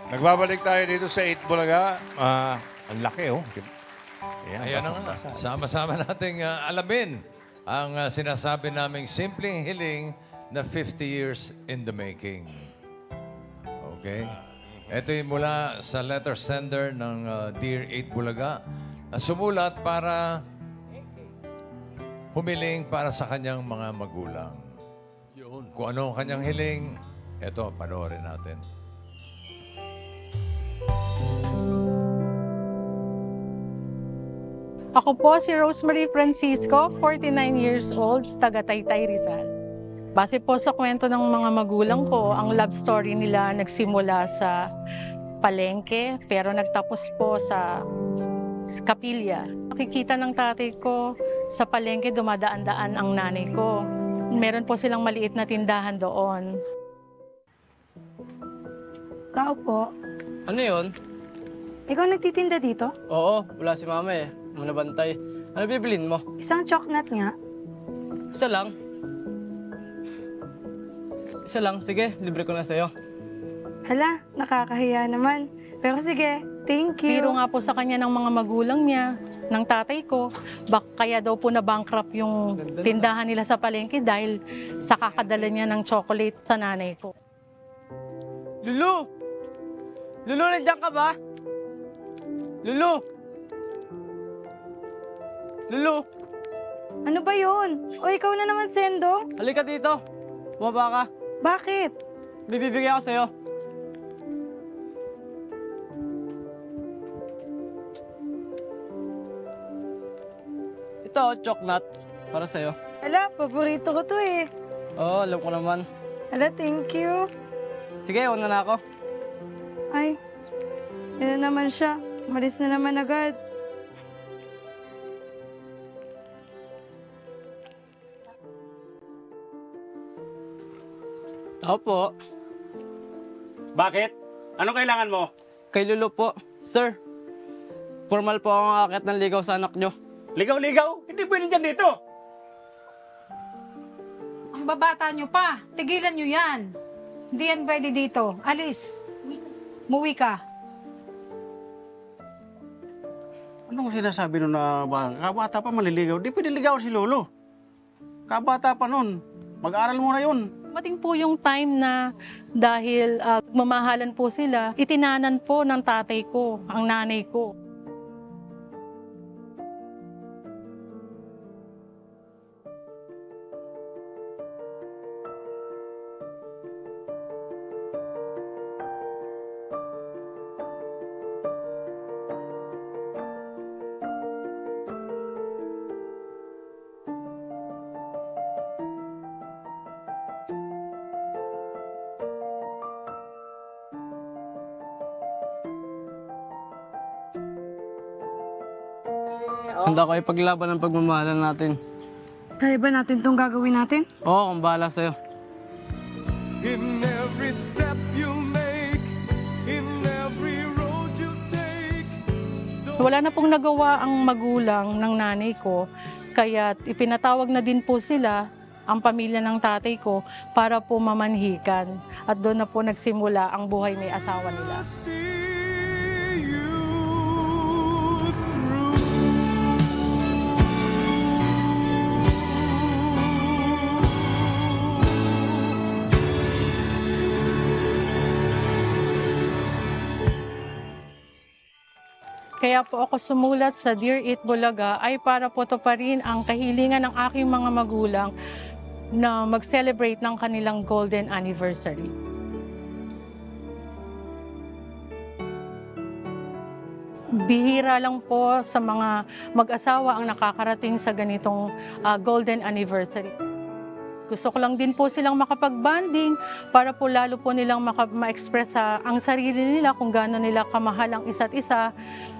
Nagbabalik tayo dito sa 8 Bulaga. Ang laki, oh. Ayan na nga. Sama-sama nating alamin ang sinasabi naming simpleng hiling na 50 years in the making. Okay? Ito yung mula sa letter sender ng Dear 8 Bulaga na sumulat para humiling para sa kanyang mga magulang. Kung ano ang kanyang hiling, ito, panoorin natin. Ako po si Rosemary Francisco, 49 years old, taga Taytay, Rizal. Base po sa kwento ng mga magulang ko, ang love story nila nagsimula sa palengke, pero nagtapos po sa kapilya. Nakikita ng tatay ko, sa palengke dumadaan-daan ang nanay ko. Meron po silang maliit na tindahan doon. Tao po. Ano yun? Ikaw nagtitinda dito? Oo, wala si mama eh. Muna bantay. Ano bibilin mo? Isang chocolate nga. Isa lang. Isa lang, sige. Libre ko na sa'yo. Hala, nakakahiya naman. Pero sige, thank you. Biro nga po sa kanya ng mga magulang niya, ng tatay ko, kaya daw po na-bankrupt yung tindahan nila sa palengke dahil sa kakadala niya ng chocolate sa nanay ko. Lulu! Lulu, nandiyan ka ba? Lulu! Lulu! Ano ba yun? O ikaw na naman, Sendo? Halika dito. Bumaba ka. Bakit? May bibigay ako sa'yo. Ito, chocolate. Para sa'yo. Hala, paborito ko to eh. Oo, alam ko naman. Hala, thank you. Sige, una na ako. Ay, yun na naman siya. Malis na naman agad. Tao po. Bakit? Ano kailangan mo? Kay Lulu po. Sir, formal po akong aakyat ng ligaw sa anak nyo. Ligaw-ligaw? Hindi pwede dyan dito. Ang babata nyo pa. Tigilan nyo yan. Hindi yan pwede dito. Alis. Muwi ka. Anong sinasabi nun na kabata pa maliligaw? Di pwede ligaw si Lolo. Kabata pa nun. Mag-aral muna yun. Mating po yung time na dahil mamahalan po sila, itinanan po ng tatay ko, ang nanay ko. Handa ko ipaglaban ang pagmamahalan natin. Kaya ba natin itong gagawin natin? Oo, kung bahala sa'yo. In every step you make, in every road you take. Wala na pong nagawa ang magulang ng nanay ko, kaya ipinatawag na din po sila, ang pamilya ng tatay ko, para po mamanhikan. At doon na po nagsimula ang buhay may asawa nila. Kaya po ako sumulat sa Dear 8 Bulaga ay para po tuparin ang kahilingan ng aking mga magulang na mag-celebrate ng kanilang golden anniversary. Bihira lang po sa mga mag-asawa ang nakakarating sa ganitong golden anniversary. Gusto ko lang din po silang makapag-bonding para po lalo po nilang ma-express ang sarili nila kung gaano nila kamahal ang isa't isa.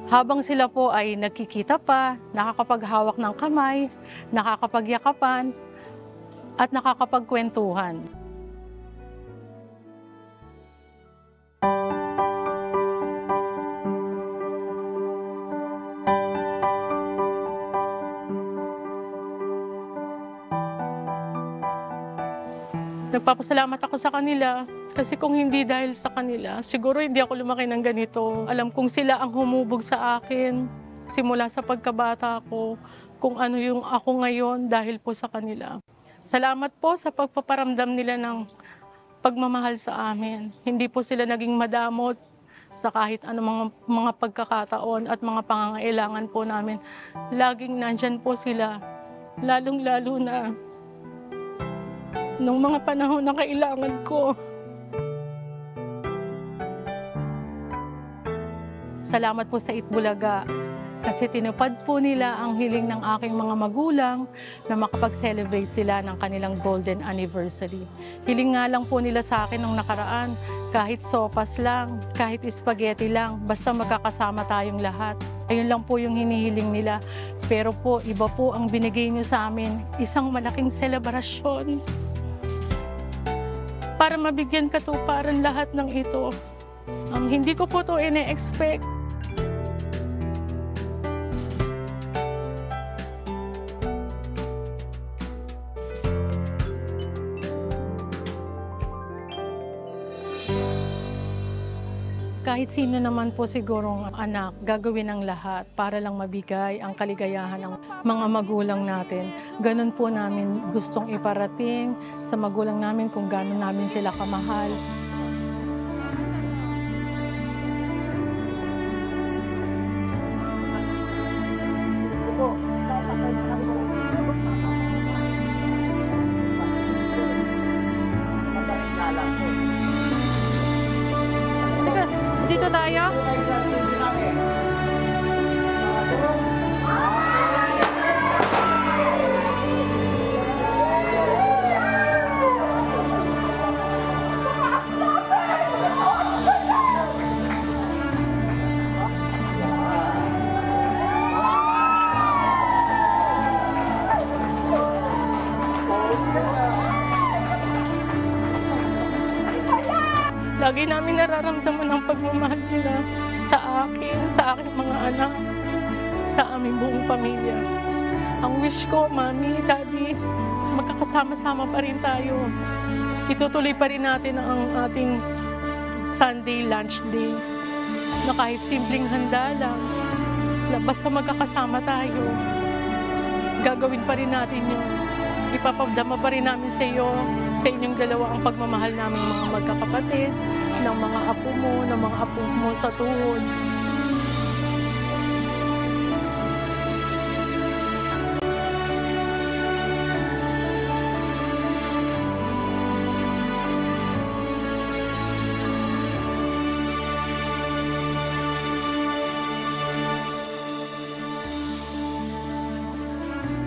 Habang sila po ay nagkikita pa, nakakapaghawak ng kamay, nakakapagyakapan, at nakakapagkwentuhan. Nagpapasalamat ako sa kanila Kasi kung hindi dahil sa kanila, siguro hindi ako lumaki ng ganito. Alam kong sila ang humubog sa akin simula sa pagkabata ko, kung ano yung ako ngayon dahil po sa kanila. Salamat po sa pagpaparamdam nila ng pagmamahal sa amin. Hindi po sila naging madamot sa kahit anong mga pagkakataon at mga pangangailangan po namin. Laging nandyan po sila, lalong-lalo na nung mga panahon na kailangan ko. Salamat po sa Itbulaga kasi tinupad po nila ang hiling ng aking mga magulang na makapag-celebrate sila ng kanilang golden anniversary. Hiling nga lang po nila sa akin nung nakaraan, kahit sopas lang, kahit spaghetti lang, basta magkakasama tayong lahat. Ayun lang po yung hinihiling nila. Pero po, iba po ang binigay niyo sa amin, isang malaking selebrasyon para mabigyan katuparan lahat ng ito. Hindi ko po ito ine-expect. Kahit sino naman po sigurong anak, gagawin ang lahat para lang mabigay ang kaligayahan ng mga magulang natin. Ganun po namin gustong iparating sa magulang namin kung gano'n namin sila kamahal. Dito tayo? Lagi namin nararamdaman ang pagmamahal nila sa akin, sa aking mga anak, sa aming buong pamilya. Ang wish ko, Mami, Daddy, magkakasama-sama pa rin tayo. Itutuloy pa rin natin ang ating Sunday lunch day na kahit simpleng handa lang, na basta magkakasama tayo, gagawin pa rin natin yun. Ipapagdama pa rin namin sa iyo, sa inyong dalawa ang pagmamahal namin mga magkakapatid, ng mga apo mo, ng mga apo mo sa tuhod.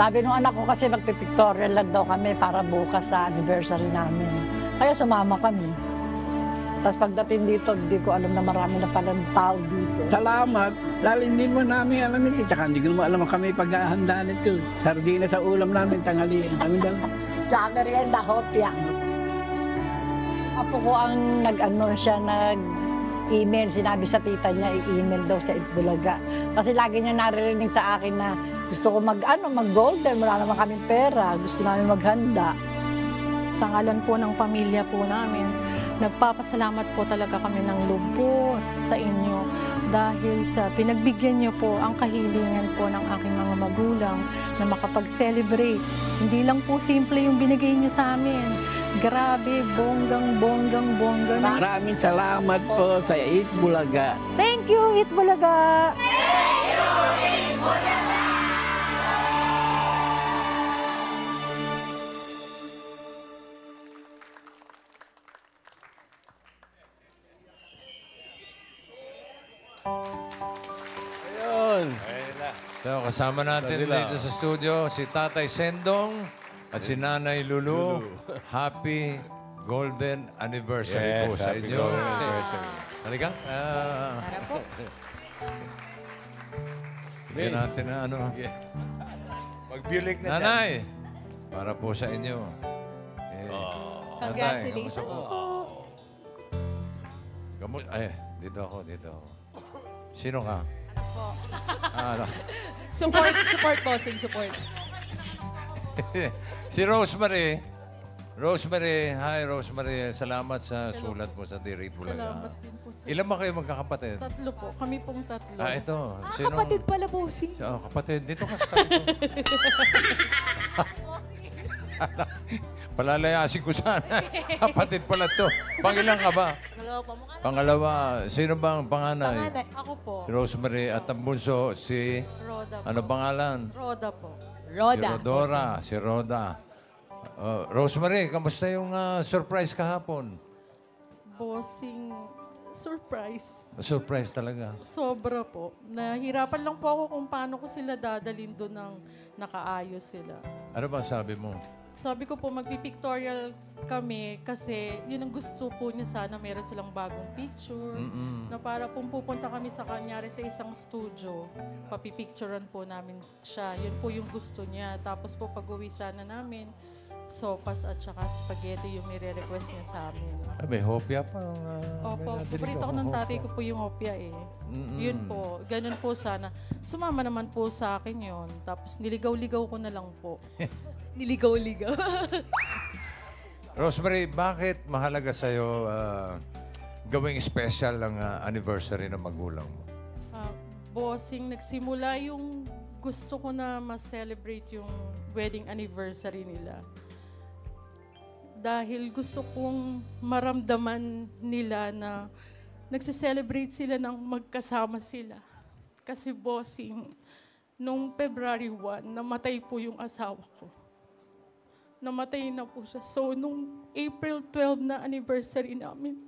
Sabi nung anak ko kasi magpipictorial lang daw kami para bukas sa anniversary namin. Kaya sumama kami. Tapos pagdating dito, hindi ko alam na marami na palang tao dito. Salamat. Lalo hindi mo namin alam ito. Tsaka hindi ko mo alam kami paghahanda nito. Sardina sa ulam namin, tanghalian. Kami dalawa. Sa merienda, hopya. Apo ko ang nag-email. Sinabi sa tita niya, i-email daw sa Itbulaga. Kasi lagi niya naririnig sa akin na gusto ko mag-golden. Wala naman kaming pera. Gusto namin maghanda. Sa ngalan po ng pamilya po namin, nagpapasalamat po talaga kami ng lubos sa inyo dahil sa pinagbigyan niyo po ang kahilingan po ng aking mga magulang na makapag-celebrate. Hindi lang po simple yung binigay niyo sa amin. Grabe, bonggang. Maraming salamat po sa Itbulaga. Thank you, Itbulaga! Thank you, Itbulaga! Ayun. So, kasama natin dito sa studio si Tatay Sendong at si Nanay Lulu. Happy Golden Anniversary po sa inyo. Golden anniversary. Halika. Bigyan natin na ano. Magbilig na dyan. Nanay, para po sa inyo. Congratulations po. Dito ako. Sino ka? Anak po. Ano? Support, bossing, support. Si Rosemary. Rosemary, hi Rosemary. Salamat sa sulat mo sa Direct Bulaga. Salamat din po sa... Ilan ba kayo magkakapatid? 3 po. Kami pong 3. Ito. Kapatid pala, bossing. Kapatid. Dito ka sa tabi ko. Palalayasin ko sana. Kapatid pala to. Pangilan ka ba? Pangalawa. Sino bang panganay? Ako po. Si Rosemary at ang bunso, si... Roda po. Ano pangalan? Roda po. Si Rodora. Si Roda. Rosemary, kamusta yung surprise kahapon? Bossing, surprise. Surprise talaga. Sobra po. Nahirapan lang po ako kung paano ko sila dadalhin doon ng nakaayos sila. Ano ba sabi mo? Sabi ko po, magpipictorial kami kasi yun ang gusto po niya sana meron silang bagong picture. Na para kung pupunta kami sa kanyari sa isang studio, papipicturean po namin siya. Yun po yung gusto niya. Tapos po pag-uwi sana namin, sopas at saka spaghetti yung nire-request niya sa amin. May hopya pa. Opo, paborito ko ng tatay ko po yung hopya eh. Yun po, ganun po sana. Sumama naman po sa akin yun. Tapos niligaw-ligaw ko na lang po. Niligaw-ligaw. Rosemary, bakit mahalaga sa'yo gawing special ang anniversary ng magulang mo? Bossing, nagsimula yung gusto ko na ma-celebrate yung wedding anniversary nila. Dahil gusto kong maramdaman nila na nagse-celebrate sila ng magkasama sila. Kasi bossing, nung February 1, namatay po yung asawa ko. Namatay na po siya. So, nung April 12 na anniversary namin,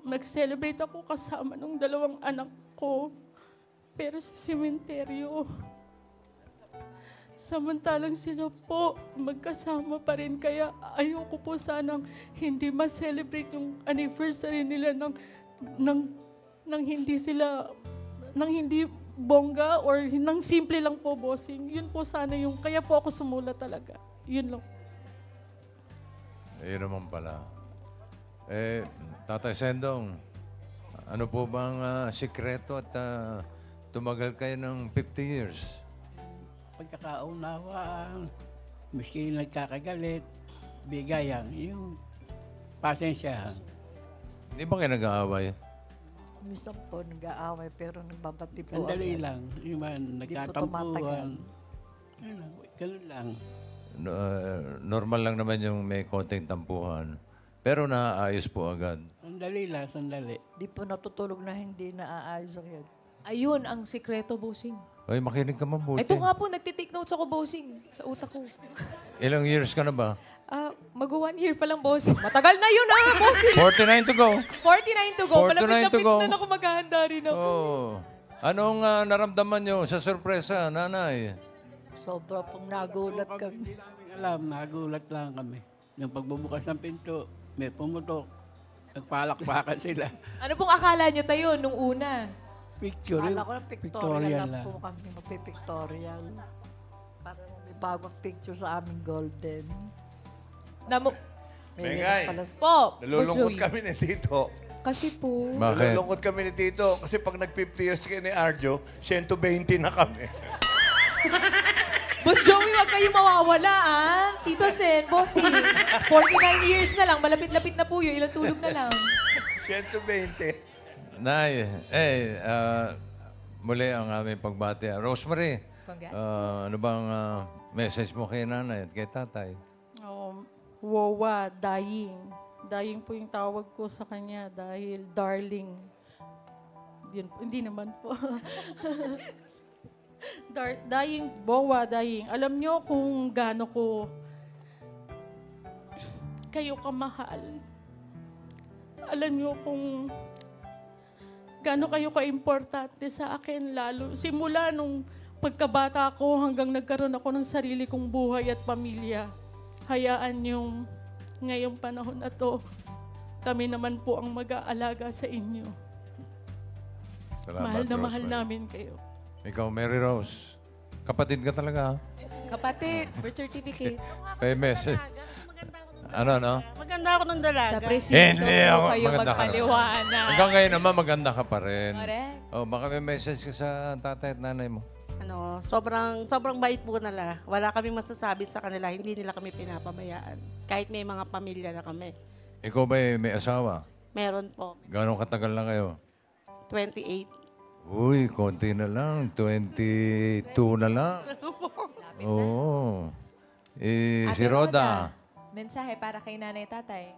nag-celebrate ako kasama nung 2 anak ko. Pero sa sementeryo. Samantalang sila po, magkasama pa rin. Kaya ayoko po sanang hindi ma-celebrate yung anniversary nila nang hindi sila, nang hindi bongga or nang simple lang po, bossing. Yun po sana yung, kaya po ako sumula talaga. Yun lang. Ayun naman pala. Tatay Sendong, ano po bang sikreto at tumagal kayo ng 50 years? Pagkakaunawaan, miski nagkakagalit, bigayan, yung pasensyahan. Hindi ba kayo nag-aaway? Minsan po nag-aaway pero nagbabati po. Sandali lang, yung man, nagkatampuhan. Ganun lang. Normal lang naman yung may konting tampuhan. Pero naaayos po agad. Sandali lang, sandali. Di po natutulog na hindi naaayos ang yan. Ayun ang sikreto, bossing. Ay, makinig ka mabuti. Ito nga po, nagtitake notes ako, bossing, sa utak ko. Ilang years ka na ba? Mag-1 year pa lang, bossing. Matagal na yun, bossing. 49 to go. 49 to go. 49 to Malapit-lapit go. na ako maghahanda rin ako. Oh. Anong naramdaman nyo sa sorpresa, nanay? Sobra pong nagulat kami. Hindi namin alam, nagulat lang kami. Yung pagbubukas ng pinto, may pumutok. Nagpalakpakan sila. Ano pong akala nyo tayo nung una? Picture. Kala ko na pictorial lang po kami. Magpipictorial. Para may bagong picture sa aming golden. Mengay, Po, nalulungkot Boss Joey. kami ni Tito. Kasi po, Bakit? Nalulungkot kami ni Tito kasi pag nag-50 years kayo ni Arjo, 120 na kami. Boss Joey, wag kayo mawawala, Tito Sen, bossing. 49 years na lang, malapit-lapit na po yun. Ilang tulog na lang. 120. Nay, muli ang aming pagbati. Rosemary, Congrats. ano bang message mo kay nanay at kay tatay? Wawa, dying. Dying po yung tawag ko sa kanya dahil darling. Yun, hindi naman po. Dying, Wawa, dying. Alam nyo kung gaano ko kayo kamahal. Alam nyo kung gaano kayo ka-importante sa akin, lalo simula nung pagkabata ko hanggang nagkaroon ako ng sarili kong buhay at pamilya. Hayaan yung ngayong panahon na to, kami naman po ang mag-aalaga sa inyo. Salamat, Mahal na Rosemary. mahal namin kayo. Ikaw, Mary Rose. Kapatid ka talaga, ha? Kapatid, birth certificate. Kay message. Ano? Maganda ako ng dalaga. Sa presinto Hindi, po ako- kayo maganda ka. magpaliwanag. Hanggang ngayon naman, maganda ka pa rin. Correct. Oh, baka may message ka sa tatay at nanay mo. Sobrang bait po nila. Wala kaming masasabi sa kanila. Hindi nila kami pinapabayaan. Kahit may mga pamilya na kami. Ikaw ba may asawa? Meron po. Gano'ng katagal na kayo? 28. Uy, konti na lang. 22 na lang. Oo. Si Roda. Mensahe para kay nanay tatay.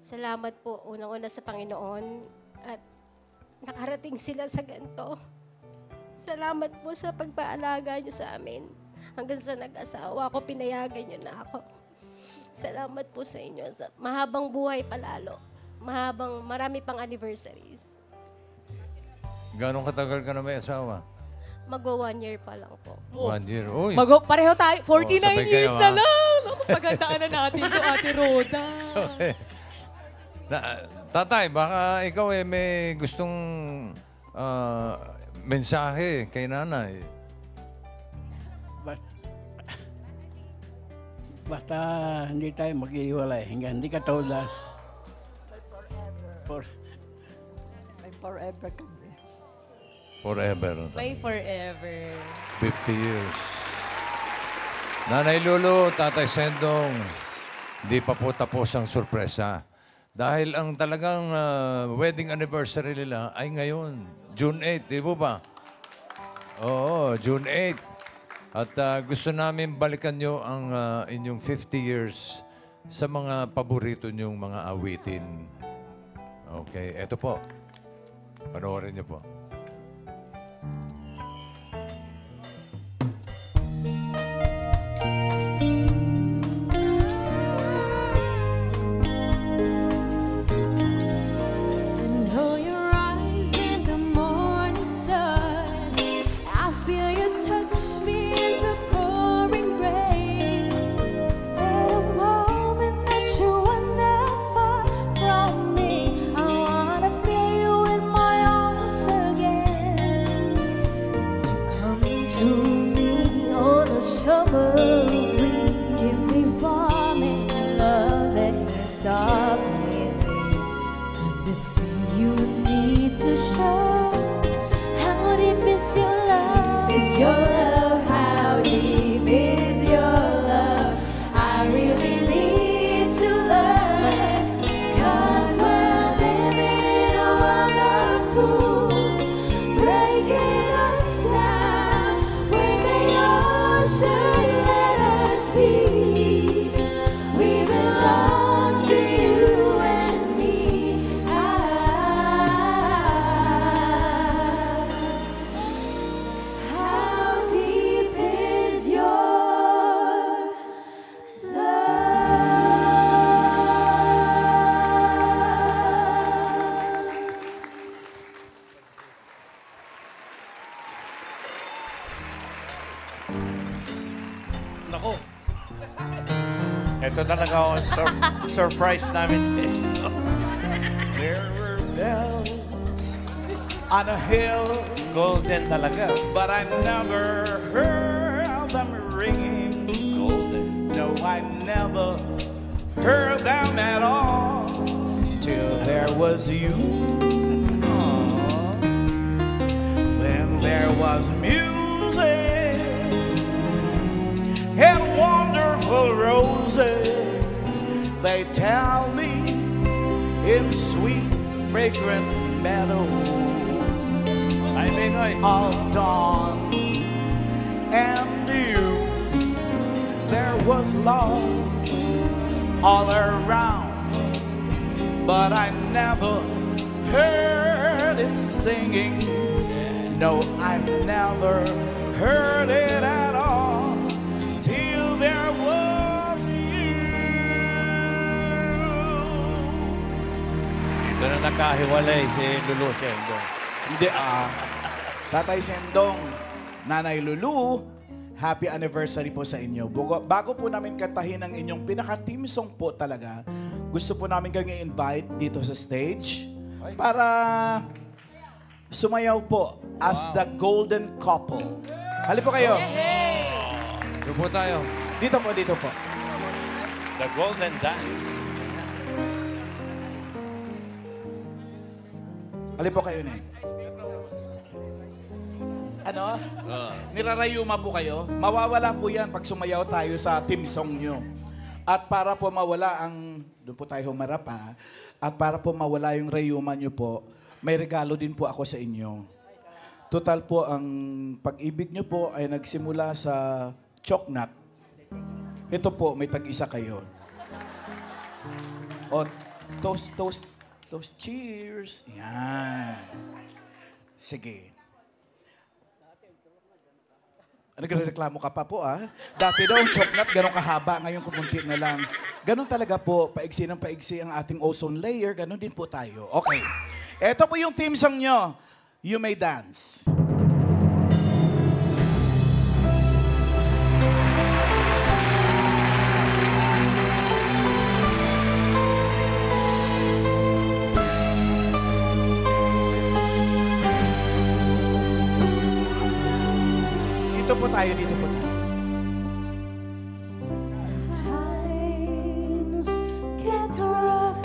Salamat po unang-una sa Panginoon at nakarating sila sa ganito. Salamat po sa pagpaalaga niyo sa amin. Hanggang sa nag-asawa ko, pinayagan niyo na ako. Salamat po sa inyo. Mahabang buhay palalo. Marami pang anniversaries. Gano'ng katagal ka na may asawa? Magwa 1 year pa lang po. 1 year. Uy. Pareho tayo. 49 sabay years kayo, na ha? lang. Naku, pagandaan na natin to, Ate Roda. Okay. Tatay, baka ikaw may gustong mensahe kay nanay. Basta hindi tayo mag-iwalay hanggang hindi ka taulas. May forever kami. Forever. May forever. 50 years. Nanay Lulu, Tatay Sendong, hindi pa po tapos ang sorpresa. Dahil ang talagang wedding anniversary nila ay ngayon, June 8, di ba? Oo, June 8. At gusto namin balikan nyo ang inyong 50 years sa mga paborito nyong mga awitin. Okay, eto po. Panoorin niyo po. Nako. Ito talaga ang surprise namin sa inyo. There were bells on a hill. Golden talaga. But I never heard them ringing golden. No, I never heard them at all. Till there was you. Then there was music. And wonderful roses, they tell me, in sweet, fragrant meadows of dawn and dew, there was love all around, but I never heard it singing. No, I never heard it at all. There was you. Ito na nakahiwalay si Lulu Sendong. Hindi Tatay Sendong, Nanay Lulu, happy anniversary po sa inyo. Bago po namin kantahin ang inyong pinaka-team song po talaga, gusto po namin kayong i-invite dito sa stage para sumayaw po as the golden couple. Hali po kayo. Doon po tayo. Dito po, dito po. The Golden Dance. Hali po kayo, Nay. Ano? Nirarayuma po kayo? Mawawala po yan pag sumayaw tayo sa team song nyo. At para po mawala ang... Doon po tayo humarap ha. At para po mawala yung rayuma nyo po, may regalo din po ako sa inyo. Total po, ang pag-ibig nyo po ay nagsimula sa choknut. Ito po, may tag-isa kayo. O, toast, toast, toast, cheers. Yan. Sige. Nagreklamo ka pa po, ah. Dati daw, choknut, ganun kahaba. Ngayon, kumunti na lang. Ganun talaga po, paigsi ng paigsi ang ating ozone layer. Ganun din po tayo. Okay. Ito po yung theme song nyo. You May Dance. Dito po tayo, dito po tayo. Times get rough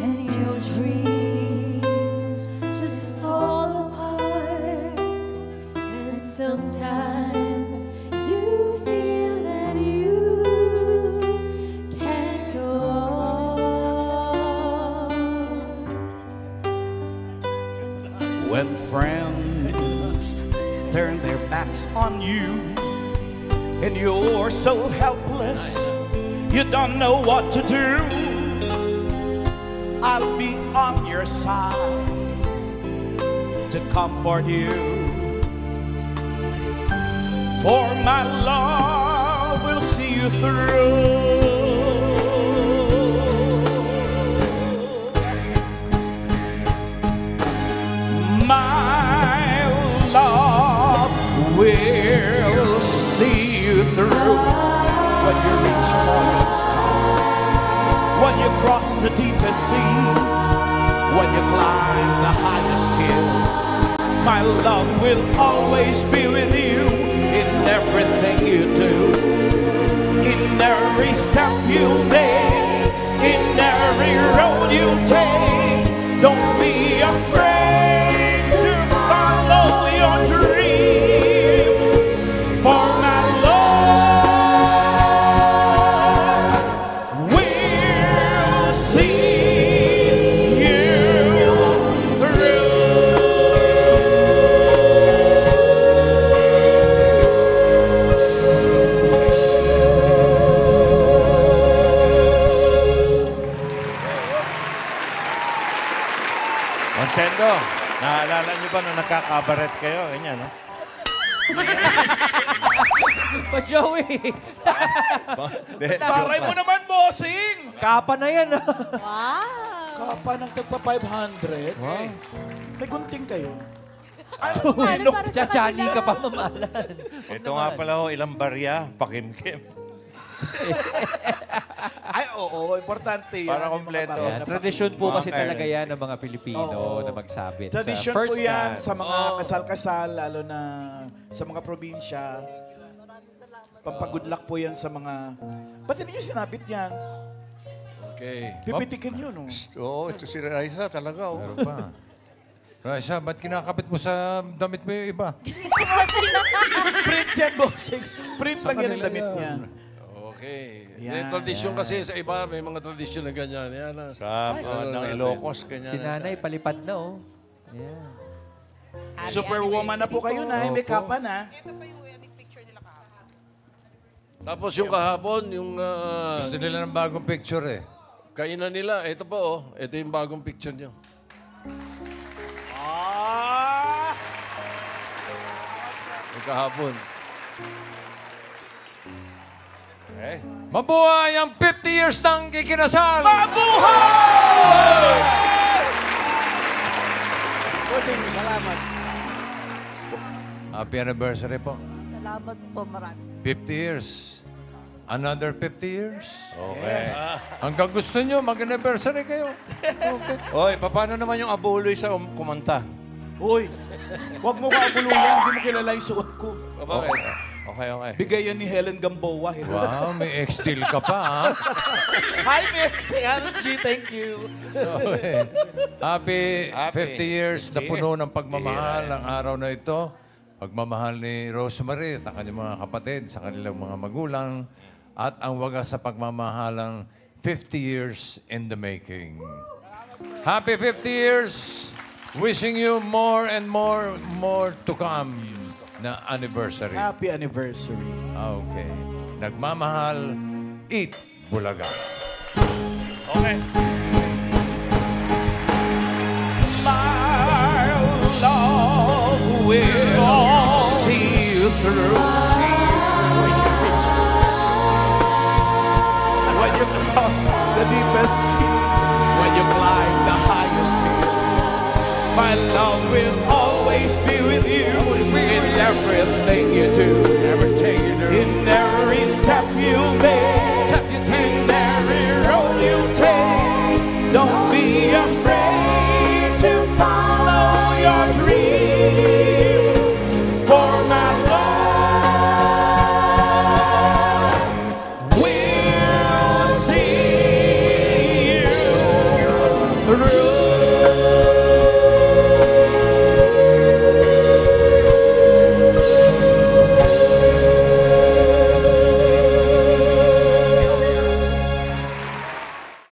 and your dreams just fall apart, and sometimes you feel that you can't go on. When friends turn their backs on you and you're so helpless, you don't know what to do, I'll be on your side to comfort you. For my love will see you through. My love will see you through. When you reach for your star, when you cross the deepest sea, when you climb the highest hill, my love will always be with you in everything you do, in every step you make, in every road you take. Don't be afraid to follow your dreams, for my love will see you through. Sendo, naalala niyo ba nung nagkakabaret kayo? Ganyan, no? Pa Joey! Taray mo naman, bossing! Kapa na yan, ah. Kapa ng tagpa 500? Wow. May gunting kayo. Mamahalan para sa Chachani ka pa, mamahalan. Ito nga pala ho, ilang barya, pakimkim. Ay, oo, importante yan. Para kompleto. Yan, tradisyon po kasi Mga talaga parents. yan ng mga Pilipino Oo. na magsabit. Tradisyon sa first po yan dance. sa mga kasal-kasal, lalo na sa mga probinsya. Pampagood luck po yan sa mga... Ba't hindi nyo sinabit yan? Okay. Pipitikin yun, no? Oo, ito si Raisa talaga, oh. Meron pa. Raisa, ba't kinakapit mo sa damit mo yung iba? Print yan, bossing. Print Sa lang yan ang kanila damit yan. niya. Okay. Yan, May tradisyon yan. kasi sa iba, may mga tradisyon na ganyan. Yan, ah. Sa Ano ng natin? Ilocos, ganyan. Si nanay, palipad na, oh. Yan. Superwoman na po kayo na, may kapa na. Tapos yung kahapon, yung... Gusto nila ng bagong picture eh. Kainan nila. Ito po, oh. Ito yung bagong picture nyo. Yung kahapon. Okay. Mabuhay ang 50 years ng kikinasal! Mabuhay! Salamat. Happy anniversary po. Salamat po, marami. 50 years. Another 50 years. Okay. Hanggang gusto nyo, mag-anniversary kayo. Oy, paano naman yung abuloy sa kumanta? Uy, wag mo ka abuluyan, hindi mo kilala yung suot ko. Bakit? Okay, okay. Bigay yan ni Helen Gamboa. Wow, may ex-deal ka pa, ha? Hi, Miss G. Thank you. Okay. Happy Happy 50 years na 50 puno years. ng pagmamahal ang araw na ito. Pagmamahal ni Rosemary at ang kanyang mga kapatid sa kanilang mga magulang. At ang wagas sa pagmamahalang 50 years in the making. Happy 50 years! Wishing you more and more to come na anniversary. Happy anniversary. Okay. Nagmamahal, eat Bulaga. Okay. My love will see you through. When you cross the deepest sea, when you climb the highest sea, my love will always be with you in everything you do, in every step you make.